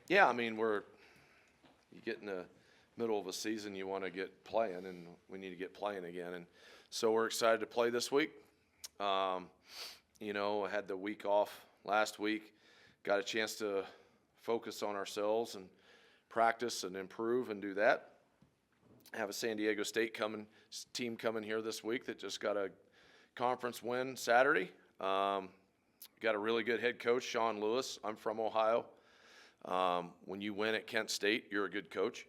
Yeah, I mean, you get in the middle of a season, you want to get playing, and we need to get playing again. And so we're excited to play this week. I had the week off last week, got a chance to focus on ourselves and practice and improve and do that. I have a San Diego State team coming here this week that just got a conference win Saturday. Got a really good head coach, Sean Lewis. I'm from Ohio. When you win at Kent State, you're a good coach.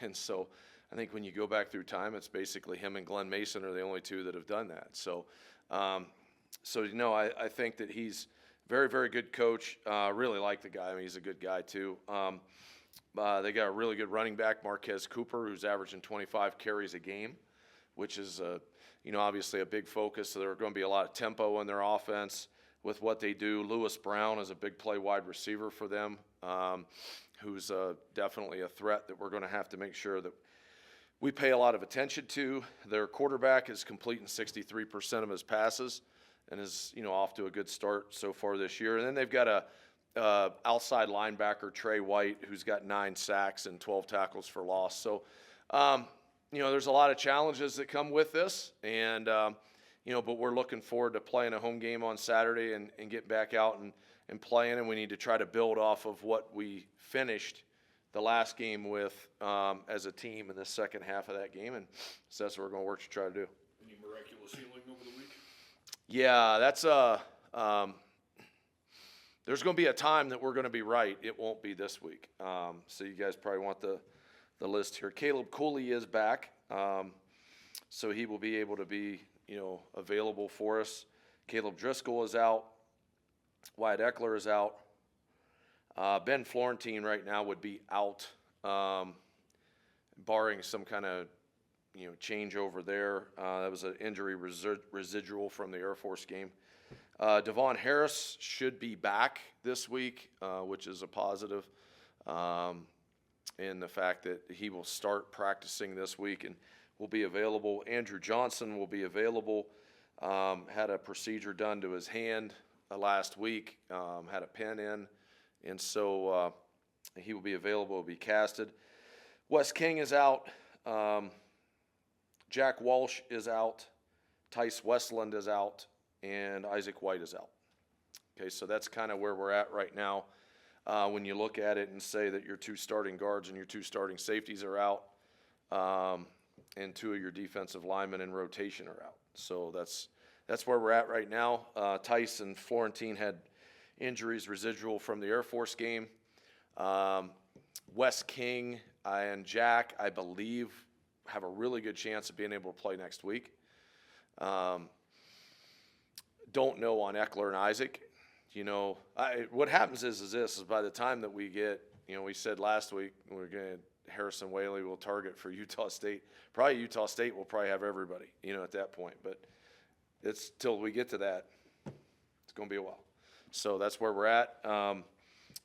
And so I think when you go back through time, it's basically him and Glenn Mason are the only two that have done that. So, I think that he's very, very good coach. Really like the guy. I mean, he's a good guy too. They got a really good running back, Marquez Cooper, who's averaging 25 carries a game, which is, obviously a big focus. So there are going to be a lot of tempo in their offense with what they do. Lewis Brown is a big play wide receiver for them, who's definitely a threat that we're going to have to make sure that we pay a lot of attention to. Their quarterback is completing 63% of his passes and is, off to a good start so far this year. And then they've got a outside linebacker, Trey White, who's got 9 sacks and 12 tackles for loss. So, there's a lot of challenges that come with this, and but we're looking forward to playing a home game on Saturday and get back out and playing, and we need to try to build off of what we finished the last game with as a team in the second half of that game, and so that's what we're going to work to try to do. Any miraculous healing over the week? Yeah, that's there's going to be a time that we're going to be right. It won't be this week. So you guys probably want the list here. Caleb Cooley is back, so he will be able to be available for us. Caleb Driscoll is out. Wyatt Eckler is out. Ben Florentine right now would be out, barring some kind of changeover there. That was an injury residual from the Air Force game. Devon Harris should be back this week, which is a positive in the fact that he will start practicing this week and will be available. Andrew Johnson will be available. Had a procedure done to his hand last week, had a pin in, and so he will be available, will be casted. Wes King is out. Jack Walsh is out. Tice Westland is out. And Isaac White is out. Okay, so that's kind of where we're at right now. When you look at it and say that your 2 starting guards and your 2 starting safeties are out, and 2 of your defensive linemen in rotation are out. So that's where we're at right now. Tice and Florentine had injuries residual from the Air Force game. Wes King and Jack, I believe, have a really good chance of being able to play next week. Don't know on Eckler and Isaac. What happens is by the time that we get, we said last week we're going to Harrison Whaley will target for Utah State. Probably Utah State will probably have everybody, at that point. But it's till we get to that, it's going to be a while. So that's where we're at.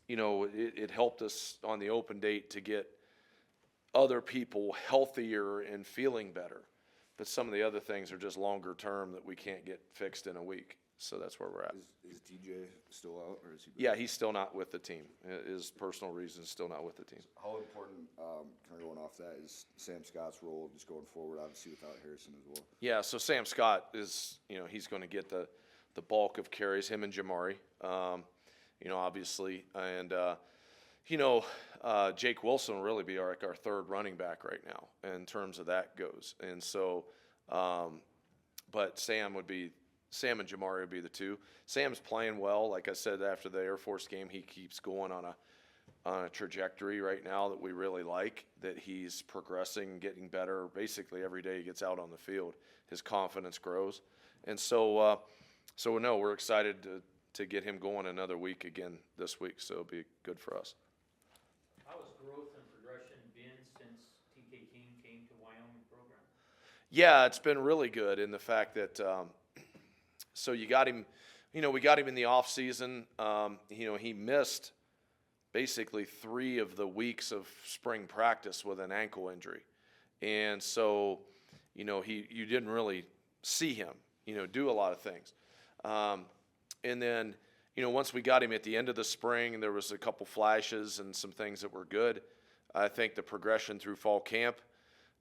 It helped us on the open date to get other people healthier and feeling better. But some of the other things are just longer term that we can't get fixed in a week. So that's where we're at. Is DJ still out, or is he? Yeah, he's still not with the team. His personal reasons, still not with the team. How important, kind of going off that, is Sam Scott's role just going forward, obviously without Harrison as well? Yeah, so Sam Scott is, he's going to get the bulk of carries, him and Jamari, obviously. And, Jake Wilson will really be our 3rd running back right now in terms of that goes. And so, but Sam and Jamari would be the 2. Sam's playing well. Like I said, after the Air Force game, he keeps going on a trajectory right now that we really like, that he's progressing, getting better. Basically, every day he gets out on the field, his confidence grows. And so, we're excited to get him going another week again this week, so it'll be good for us. How has growth and progression been since TK King came to Wyoming program? Yeah, it's been really good in the fact that so you got him, we got him in the off season. He missed basically 3 of the weeks of spring practice with an ankle injury, and so you didn't really see him do a lot of things, and then once we got him at the end of the spring, there was a couple flashes and some things that were good. I think the progression through fall camp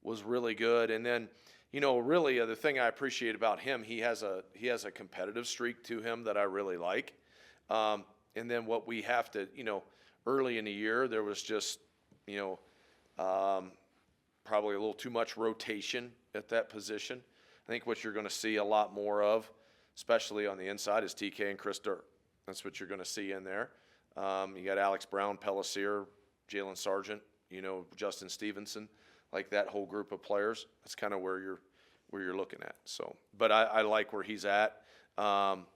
was really good. And then, really the thing I appreciate about him, he has a competitive streak to him that I really like. And then what we have to, early in the year, there was just, probably a little too much rotation at that position. I think what you're going to see a lot more of, especially on the inside, is TK and Chris Dirk. That's what you're going to see in there. You got Alex Brown, Pellissier, Jalen Sargent, Justin Stevenson, like that whole group of players. That's kind of where you're looking at. So, but I like where he's at, and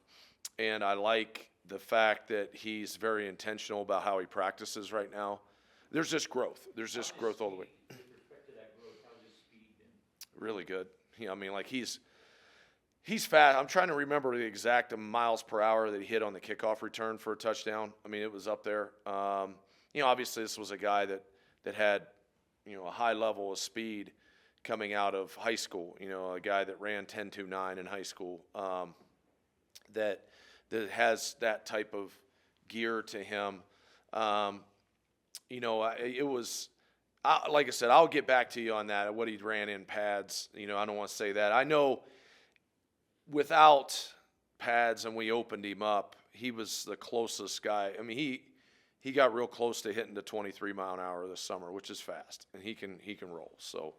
I like the fact that he's very intentional about how he practices right now. There's just growth. There's just growth all the way. With respect to that growth, how's his speed been? Really good. He's fast. I'm trying to remember the exact miles per hour that he hit on the kickoff return for a touchdown. It was up there. Obviously this was a guy that had, a high level of speed coming out of high school. A guy that ran 10.29 in high school. That has that type of gear to him. It was, like I said, I'll get back to you on that, what he ran in pads. I don't want to say that. I know without pads and we opened him up, he was the closest guy. He got real close to hitting the 23 mile an hour this summer, which is fast, and he can roll. So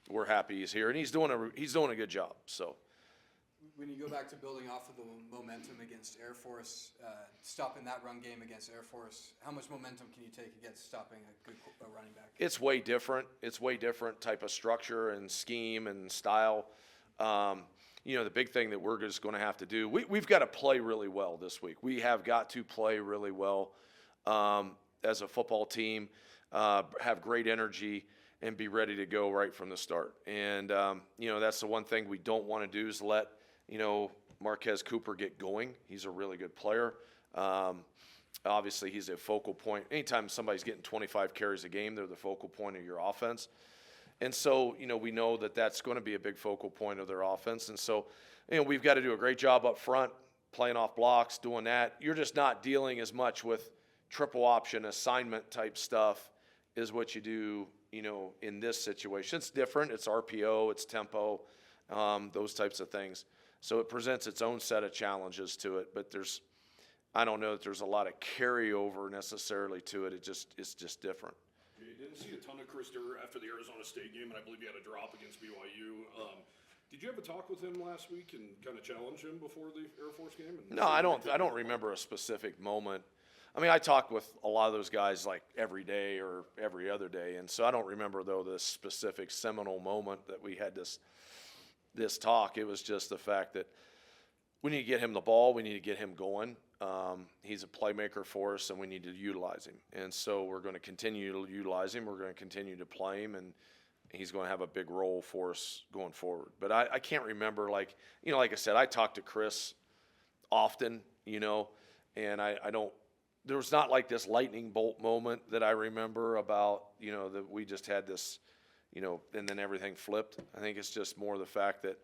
we're happy he's here, and he's doing a good job. So. When you go back to building off of the momentum against Air Force, stopping that run game against Air Force, how much momentum can you take against stopping a good running back? It's way different. It's way different type of structure and scheme and style. The big thing that we're just going to have to do, we've got to play really well this week. We have got to play really well as a football team, have great energy, and be ready to go right from the start. And, that's the one thing we don't want to do is let Marquez Cooper get going. He's a really good player. Obviously, he's a focal point. Anytime somebody's getting 25 carries a game, they're the focal point of your offense. And so, we know that that's going to be a big focal point of their offense. And so, we've got to do a great job up front, playing off blocks, doing that. You're just not dealing as much with triple option assignment type stuff is what you do, in this situation. It's different. It's RPO, it's tempo, those types of things. So it presents its own set of challenges to it, but I don't know that there's a lot of carryover necessarily to it. It's just different. You didn't see a ton of Chris Durr after the Arizona State game, and I believe he had a drop against BYU. Did you have a talk with him last week and kind of challenge him before the Air Force game? No, I don't remember a specific moment. I talk with a lot of those guys like every day or every other day, and so I don't remember, though, the specific seminal moment that we had this talk. It was just the fact that we need to get him the ball. We need to get him going. He's a playmaker for us, and we need to utilize him. And so we're going to continue to utilize him. We're going to continue to play him, and he's going to have a big role for us going forward. But I can't remember, like I said, I talk to Chris often, and I don't – there was not like this lightning bolt moment that I remember about, that we just had this – and then everything flipped. I think it's just more the fact that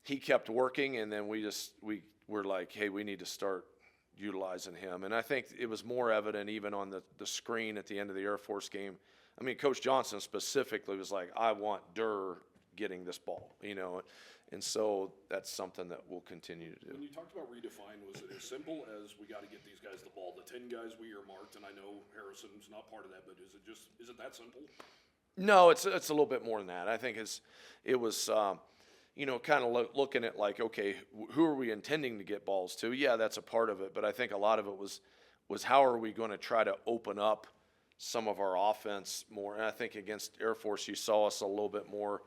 he kept working, and then we're like, hey, we need to start utilizing him. And I think it was more evident even on the screen at the end of the Air Force game. Coach Johnson specifically was like, I want Durr getting this ball, and so that's something that we'll continue to do. When you talked about redefine, was it as simple as we got to get these guys the ball? The 10 guys we earmarked, and I know Harrison's not part of that, but is it that simple? No, it's a little bit more than that. I think it was kind of looking at like, okay, who are we intending to get balls to? Yeah, that's a part of it, but I think a lot of it was how are we going to try to open up some of our offense more? And I think against Air Force, you saw us a little bit more,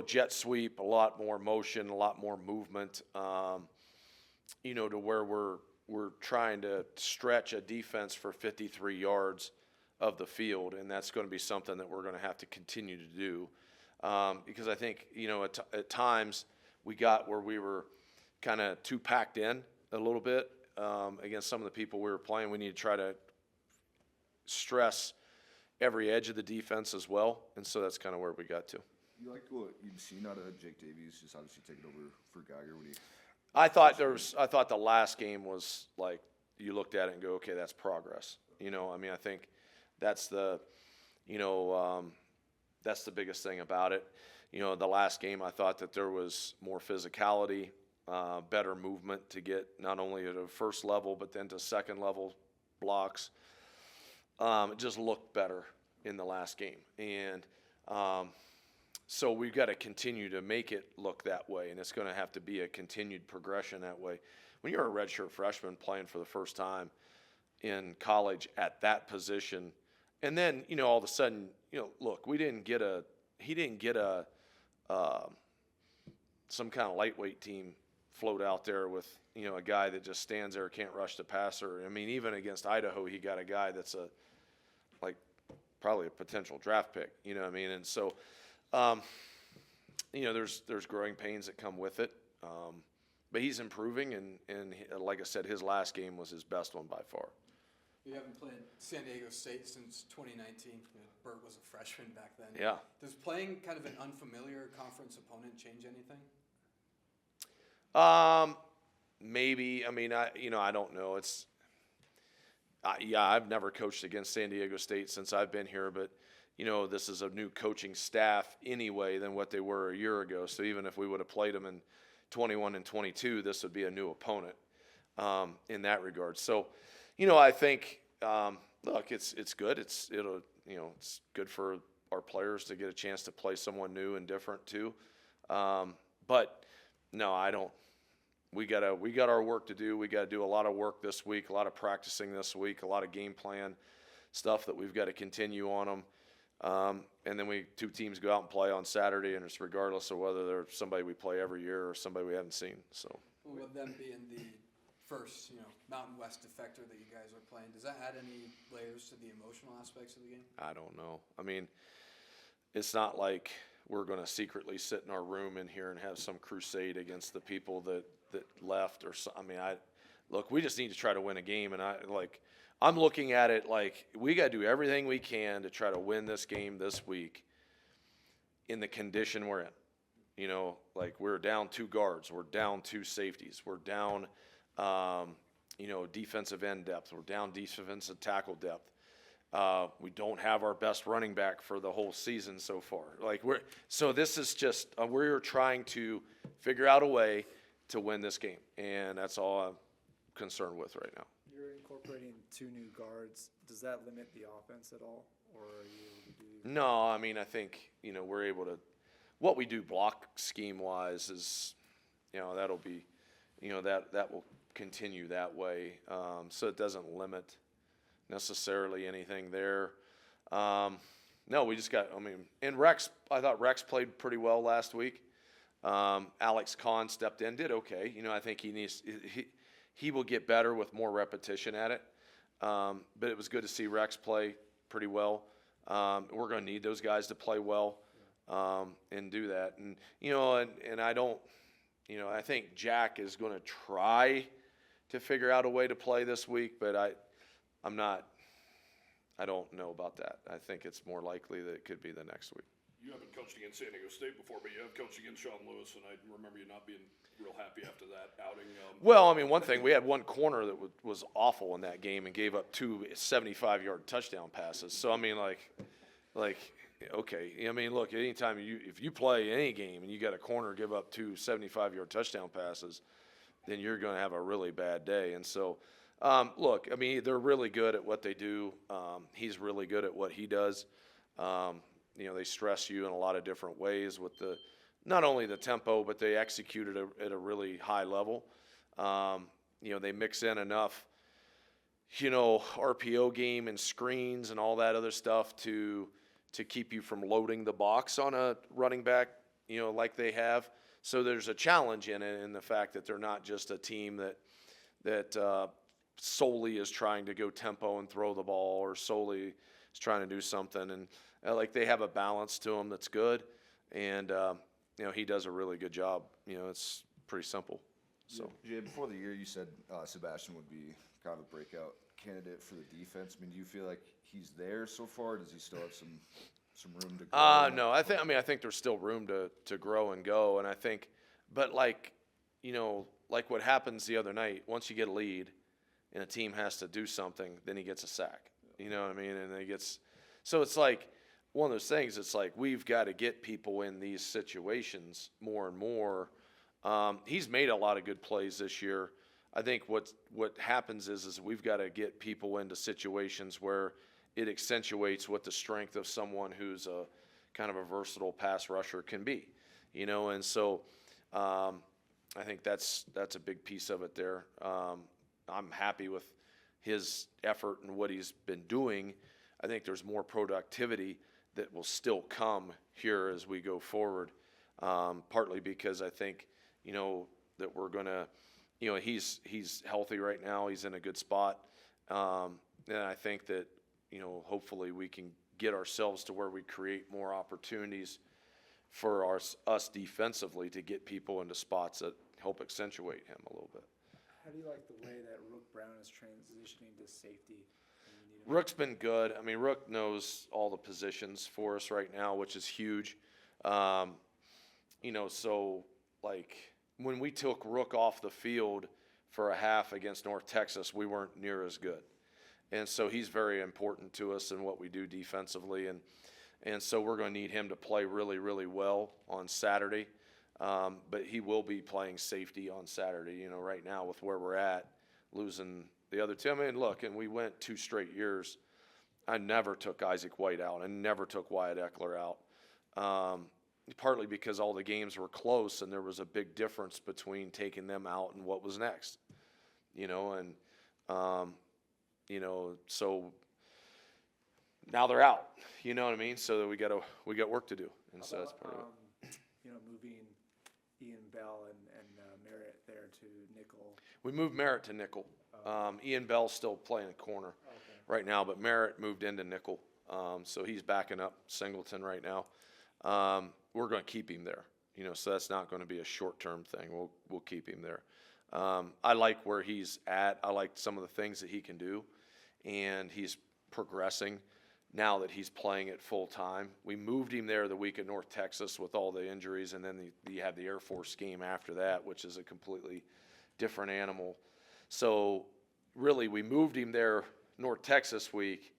jet sweep, a lot more motion, a lot more movement, to where we're trying to stretch a defense for 53 yards of the field, and that's going to be something that we're going to have to continue to do, because I think at times we got where we were kind of too packed in a little bit against some of the people we were playing. We need to try to stress every edge of the defense as well, and so that's kind of where we got to. You liked what you've seen out of Jake Davies, just obviously taking over for Geiger when he I thought the last game was like, you looked at it and go, okay, that's progress. You know, I mean, I think that's the, you know, that's the biggest thing about it. You know, the last game, I thought that there was more physicality, better movement to get not only at a first level, but then to second level blocks. It just looked better in the last game. And so we've got to continue to make it look that way, and it's going to have to be a continued progression that way. When you're a redshirt freshman playing for the first time in college at that position, and then, you know, all of a sudden, you know, look, he didn't get a some kind of lightweight team float out there with, you know, a guy that just stands there, can't rush the passer. I mean, even against Idaho, he got a guy that's probably a potential draft pick, you know what I mean? And so, you know, there's growing pains that come with it. But he's improving, and like I said, his last game was his best one by far. You haven't played San Diego State since 2019. Bert was a freshman back then. Yeah. Does playing kind of an unfamiliar conference opponent change anything? Maybe. I mean, I don't know. Yeah, I've never coached against San Diego State since I've been here, but, you know, this is a new coaching staff anyway than what they were a year ago. So even if we would have played them in 21 and 22, this would be a new opponent in that regard. So, you know, I think, look, it's good. It's good for our players to get a chance to play someone new and different too. But no, I don't. We got our work to do. We got to do a lot of work this week, a lot of practicing this week, a lot of game plan stuff that we've got to continue on them. And then two teams go out and play on Saturday, and it's regardless of whether they're somebody we play every year or somebody we haven't seen. So. Well, with them being the first, Mountain West defector that you guys are playing, does that add any layers to the emotional aspects of the game? I don't know. I mean, it's not like we're going to secretly sit in our room in here and have some crusade against the people that left or so. I mean, look, we just need to try to win a game, and I'm looking at it like we got to do everything we can to try to win this game this week in the condition we're in. You know, like we're down 2 guards, we're down 2 safeties, we're down, defensive end depth, we're down defensive tackle depth. We don't have our best running back for the whole season so far. So this is just we're trying to figure out a way to win this game, and that's all I'm concerned with right now. You're incorporating 2 new guards. Does that limit the offense at all, or are you able to do? No, I mean, I think, we're able to, what we do block scheme wise is, that'll be, that will continue that way. So it doesn't limit necessarily anything there. No, we just got, and Rex, I thought Rex played pretty well last week. Alex Kahn stepped in, did okay. I think he will get better with more repetition at it. But it was good to see Rex play pretty well. We're going to need those guys to play well and do that. And and I don't, I think Jack is going to try to figure out a way to play this week, but I don't know about that. I think it's more likely that it could be the next week. You haven't coached against San Diego State before, but you have coached against Sean Lewis, and I remember you not being real happy after that outing. Well, one thing, we had one corner that was awful in that game and gave up 2 75-yard touchdown passes. So, okay. Look, anytime if you play any game and you got a corner give up 2 75-yard touchdown passes, then you're going to have a really bad day. And so, look, they're really good at what they do. He's really good at what he does. They stress you in a lot of different ways with not only the tempo, but they execute it at a really high level. They mix in enough, RPO game and screens and all that other stuff to keep you from loading the box on a running back, like they have. So there's a challenge in it, in the fact that they're not just a team that solely is trying to go tempo and throw the ball, or solely is trying to do something. And they have a balance to them that's good, and he does a really good job. It's pretty simple. So Jay, before the year, you said Sebastian would be kind of a breakout candidate for the defense. Do you feel like he's there so far? Does he still have some room to grow? No, I think there's still room to grow and go, and I think, but like what happens the other night, once you get a lead and a team has to do something, then he gets a sack. You know what I mean? And he gets, so it's like one of those things, it's like we've got to get people in these situations more and more. He's made a lot of good plays this year. I think what happens is we've got to get people into situations where it accentuates what the strength of someone who's a kind of a versatile pass rusher can be, you know, and so I think that's a big piece of it there. I'm happy with his effort and what he's been doing. I think there's more productivity that will still come here as we go forward, partly because I think, you know, that we're going to, you know, he's healthy right now. He's in a good spot. And I think that, you know, hopefully we can get ourselves to where we create more opportunities for us defensively to get people into spots that help accentuate him a little bit. How do you like the way that Rook Brown is transitioning to safety? when you need him? Rook's been good. I mean, Rook knows all the positions for us right now, which is huge. You know, so like when we took Rook off the field for a half against North Texas, we weren't near as good. And so he's very important to us in what we do defensively. And so we're going to need him to play really, really well on Saturday. But he will be playing safety on Saturday. You know, right now with where we're at, losing the other two. I mean, look, and we went 2 straight years. I never took Isaac White out. I never took Wyatt Eckler out. Partly because all the games were close and there was a big difference between taking them out and what was next. You know, and you know, so now they're out. You know what I mean? So we got work to do, and so that's part of it. You know, moving Ian Bell and Merritt there to nickel. We moved Merritt to nickel. Ian Bell's still playing corner right now, but Merritt moved into nickel. So he's backing up Singleton right now. We're going to keep him there, you know, so that's not going to be a short-term thing. We'll keep him there. I like where he's at. I like some of the things that he can do, and he's progressing now that he's playing it full time. We moved him there the week at North Texas with all the injuries, and then you have the Air Force game after that, which is a completely different animal. So really, we moved him there North Texas week,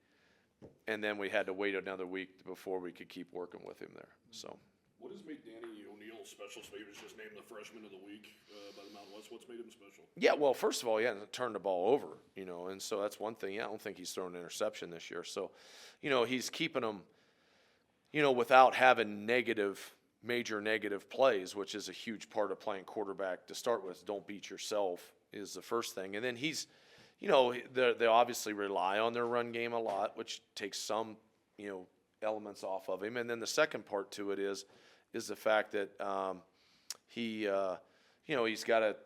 and then we had to wait another week before we could keep working with him there. So. What has made Danny O'Neill special? So he was just named the freshman of the week by the Mountain West. What's made him special? Yeah, well, first of all, he hasn't turned the ball over, you know, and so that's one thing. Yeah, I don't think he's thrown an interception this year. So, you know, he's keeping them, you know, without having major negative plays, which is a huge part of playing quarterback to start with. Don't beat yourself is the first thing. And then he's, you know, they obviously rely on their run game a lot, which takes some, you know, elements off of him. And then the second part to it is the fact that he, you know, he's got a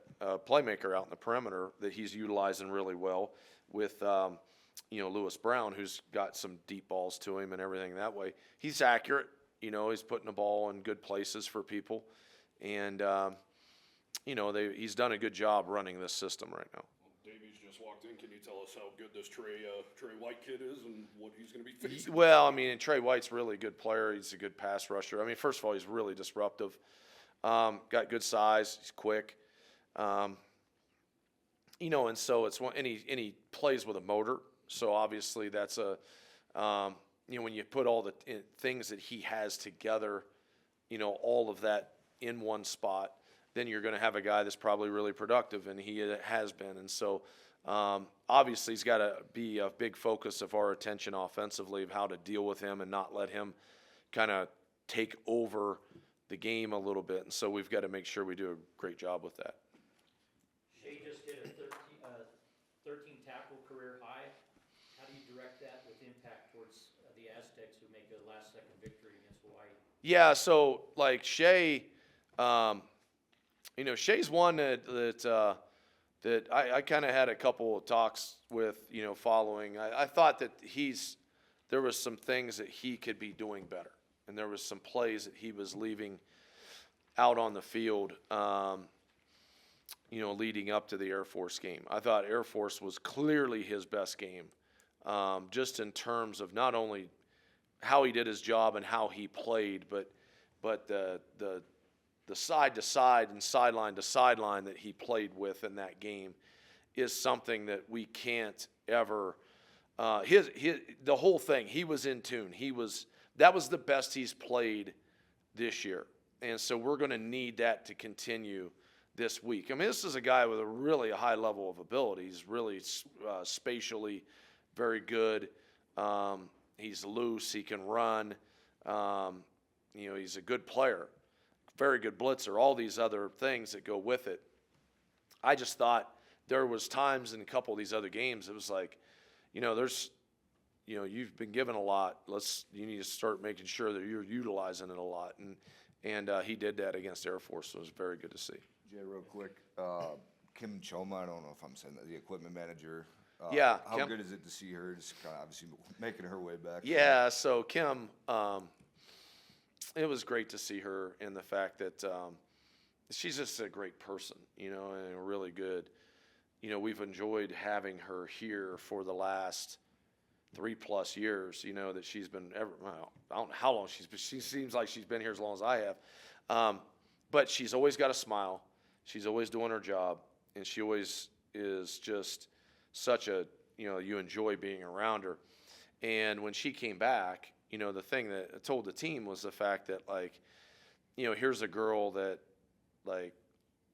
playmaker out in the perimeter that he's utilizing really well with, you know, Lewis Brown, who's got some deep balls to him and everything that way. He's accurate. You know, he's putting the ball in good places for people. And, you know, he's done a good job running this system right now. Davies just walked in. Can you tell us how good this Trey White kid is and what he's going to be facing? Well, I mean, and Trey White's really a good player. He's a good pass rusher. I mean, first of all, he's really disruptive. Got good size. He's quick. You know, and so it's and he plays with a motor. So obviously that's you know, when you put all the things that he has together, you know, all of that in one spot, then you're going to have a guy that's probably really productive, and he has been. And so obviously he's got to be a big focus of our attention offensively of how to deal with him and not let him kind of take over the game a little bit. And so we've got to make sure we do a great job with that. Shea just hit a 13 tackle career high. How do you direct that with impact towards the Aztecs who make a last-second victory against Hawaii? Yeah, so like Shea, you know, Shea's one that I kind of had a couple of talks with, you know, following. I thought that there was some things that he could be doing better, and there was some plays that he was leaving out on the field, you know, leading up to the Air Force game. I thought Air Force was clearly his best game, just in terms of not only how he did his job and how he played, but the the side to side and sideline to sideline that he played with in that game is something that we can't ever. The whole thing, he was in tune. That was the best he's played this year, and so we're going to need that to continue this week. I mean, this is a guy with a really high level of ability. He's really spatially very good. He's loose. He can run. He's a good player, very good blitzer, all these other things that go with it. I just thought there was times in a couple of these other games, it was like, you've been given a lot. You need to start making sure that you're utilizing it a lot. And he did that against Air Force, so it was very good to see. Jay, real quick, Kim Choma, I don't know if I'm saying that, the equipment manager. Yeah, How Kim. good is it to see her just kind of obviously making her way back? Yeah, so Kim, it was great to see her in the fact that she's just a great person, and really good. We've enjoyed having her here for the last 3+ years, that she's been, I don't know how long she seems like she's been here as long as I have. But she's always got a smile. She's always doing her job, and she always is just such a, you enjoy being around her. And when she came back, the thing that I told the team was the fact that, here's a girl that,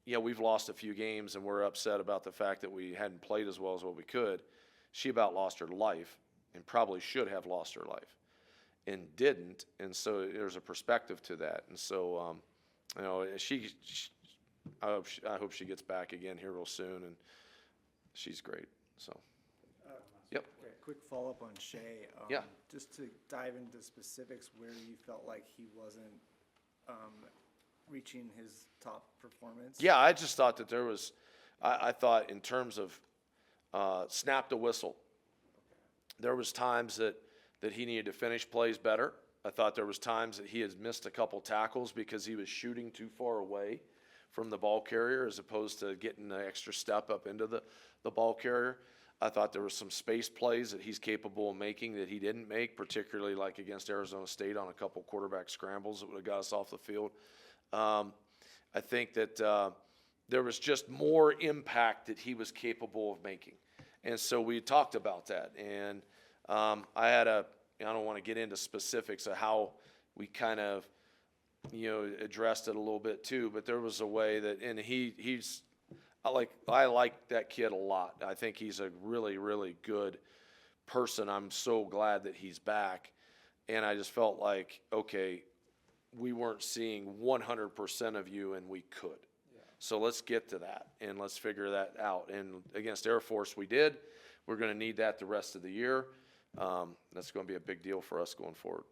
we've lost a few games and we're upset about the fact that we hadn't played as well as what we could. She about lost her life and probably should have lost her life and didn't. And so there's a perspective to that. And so, I hope she gets back again here real soon, and she's great. So, yep. Okay, quick follow-up on Shea. Yeah. Just to dive into specifics where you felt like he wasn't reaching his top performance. Yeah, I just thought that there was, I thought in terms of snap the whistle, there was times that he needed to finish plays better. I thought there was times that he had missed a couple tackles because he was shooting too far away from the ball carrier as opposed to getting the extra step up into the ball carrier. I thought there was some space plays that he's capable of making that he didn't make, particularly like against Arizona State on a couple quarterback scrambles that would have got us off the field. I think that there was just more impact that he was capable of making. And so we talked about that. And I don't want to get into specifics of how we kind of, addressed it a little bit too, but there was a way that, and I like that kid a lot. I think he's a really, really good person. I'm so glad that he's back. And I just felt like, okay, we weren't seeing 100% of you, and we could. Yeah. So let's get to that, and let's figure that out. And against Air Force, we did. We're going to need that the rest of the year. That's going to be a big deal for us going forward.